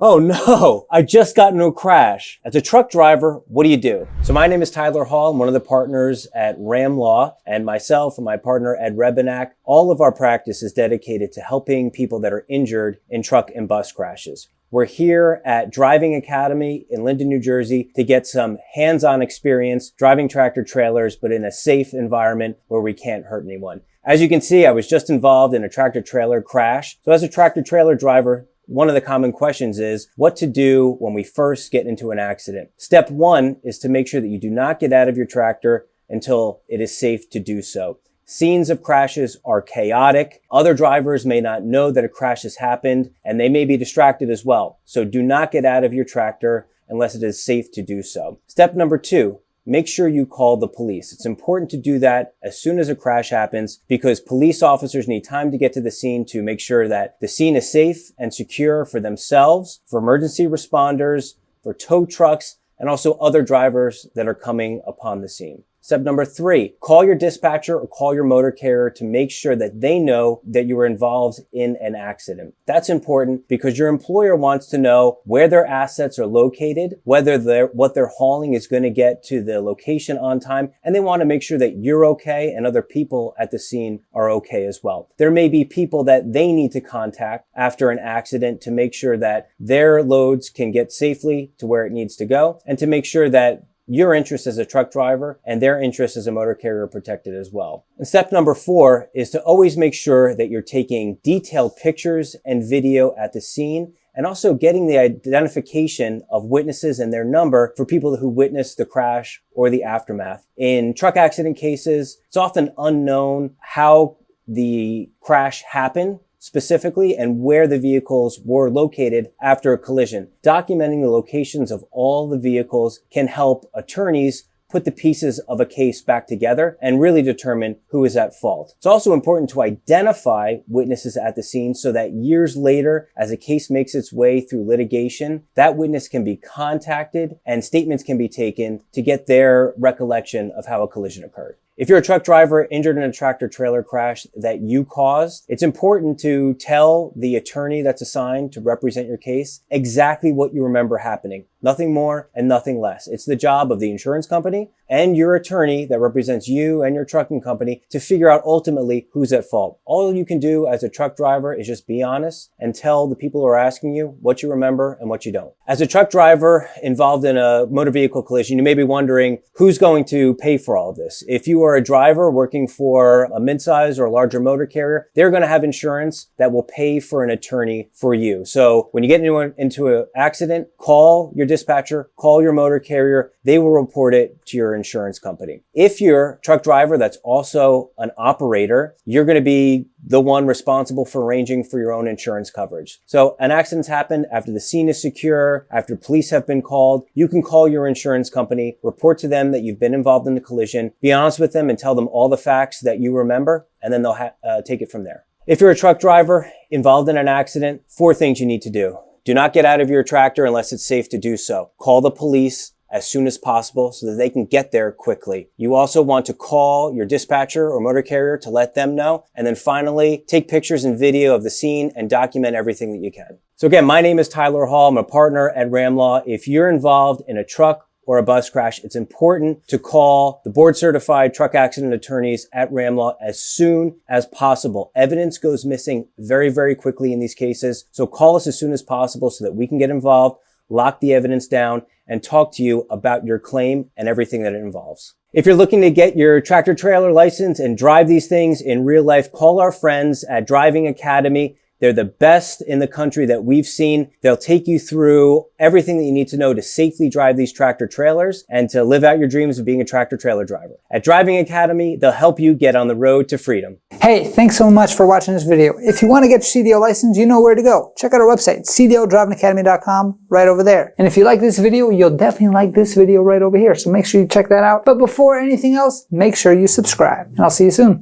Oh no, I just got into a crash. As a truck driver, what do you do? So my name is Tyler Hall. I'm one of the partners at Ram Law, and myself and my partner Ed Rebenak, all of our practice is dedicated to helping people that are injured in truck and bus crashes. We're here at Driving Academy in Linden, New Jersey to get some hands-on experience driving tractor trailers, but in a safe environment where we can't hurt anyone. As you can see, I was just involved in a tractor trailer crash. So as a tractor trailer driver, one of the common questions is what to do when we first get into an accident. Step one is to make sure that you do not get out of your tractor until it is safe to do so. Scenes of crashes are chaotic. Other drivers may not know that a crash has happened, and they may be distracted as well. So do not get out of your tractor unless it is safe to do so. Step number two, make sure you call the police. It's important to do that as soon as a crash happens because police officers need time to get to the scene to make sure that the scene is safe and secure for themselves, for emergency responders, for tow trucks, and also other drivers that are coming upon the scene. Step number three, call your dispatcher or call your motor carrier to make sure that they know that you were involved in an accident. That's important because your employer wants to know where their assets are located, whether what they're hauling is going to get to the location on time, and they want to make sure that you're okay and other people at the scene are okay as well. There may be people that they need to contact after an accident to make sure that their loads can get safely to where it needs to go and to make sure that your interest as a truck driver and their interest as a motor carrier are protected as well. And step number four is to always make sure that you're taking detailed pictures and video at the scene and also getting the identification of witnesses and their number for people who witnessed the crash or the aftermath. In truck accident cases, it's often unknown how the crash happened specifically and where the vehicles were located after a collision. Documenting the locations of all the vehicles can help attorneys put the pieces of a case back together and really determine who is at fault. It's also important to identify witnesses at the scene so that years later, as a case makes its way through litigation, that witness can be contacted and statements can be taken to get their recollection of how a collision occurred. If you're a truck driver injured in a tractor trailer crash that you caused, it's important to tell the attorney that's assigned to represent your case exactly what you remember happening. Nothing more and nothing less. It's the job of the insurance company and your attorney that represents you and your trucking company to figure out ultimately who's at fault. All you can do as a truck driver is just be honest and tell the people who are asking you what you remember and what you don't. As a truck driver involved in a motor vehicle collision, you may be wondering who's going to pay for all of this. If you are a driver working for a midsize or a larger motor carrier, they're going to have insurance that will pay for an attorney for you. So when you get into an accident, call your dispatcher, call your motor carrier. They will report it to your insurance company. If you're a truck driver that's also an operator, you're going to be the one responsible for arranging for your own insurance coverage. So an accident's happened after the scene is secure, after police have been called, you can call your insurance company, report to them that you've been involved in the collision, be honest with them and tell them all the facts that you remember, and then they'll take it from there. If you're a truck driver involved in an accident, 4 things you need to do. Do not get out of your tractor unless it's safe to do so. Call the police as soon as possible so that they can get there quickly. You also want to call your dispatcher or motor carrier to let them know. And then finally, take pictures and video of the scene and document everything that you can. So again, my name is Tyler Hall. I'm a partner at Ram Law. If you're involved in a truck or a bus crash, it's important to call the board certified truck accident attorneys at Ram Law as soon as possible. Evidence goes missing very, very quickly in these cases. So call us as soon as possible so that we can get involved, lock the evidence down, and talk to you about your claim and everything that it involves. If you're looking to get your tractor trailer license and drive these things in real life, call our friends at Driving Academy. They're the best in the country that we've seen. They'll take you through everything that you need to know to safely drive these tractor trailers and to live out your dreams of being a tractor trailer driver. At Driving Academy, they'll help you get on the road to freedom. Hey, thanks so much for watching this video. If you want to get your CDL license, you know where to go. Check out our website, cdldrivingacademy.com, right over there. And if you like this video, you'll definitely like this video right over here. So make sure you check that out. But before anything else, make sure you subscribe. And I'll see you soon.